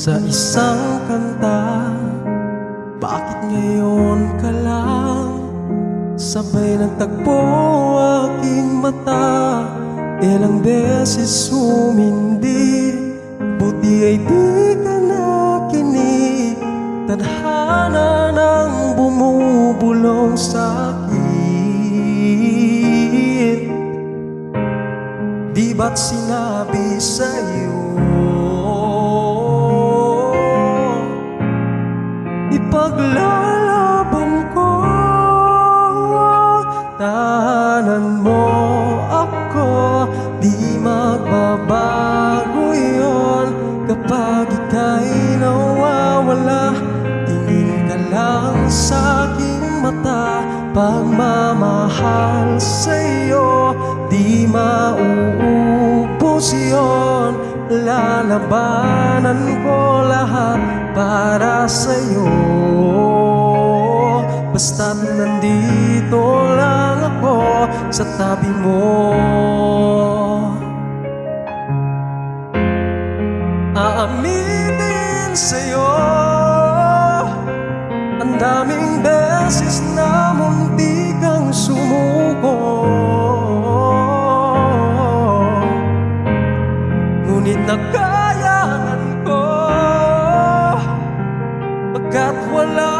sa isang kanta. Bakit ngayon ka lang sabay nagtagpo aking mata? Ilang beses humindi, buti ay di ka nakinig. Tadhana nang bumubulong sa'kin. Di ba't sinabi sa'yo ipaglalaban ko? Tahanan mo ako, di magbabago yun. Kapag ika'y nawawala, tingin ka lang sa'king mata. Pagmamahal sa'yo, di mauubos yun. Lalabanan ko lahat para sa'yo. Basta't nandito lang ako sa tabi mo. Aaminin sa'yo, ang daming beses na munti kang sumuko. Ngunit nagkayanan ko, pagkat wala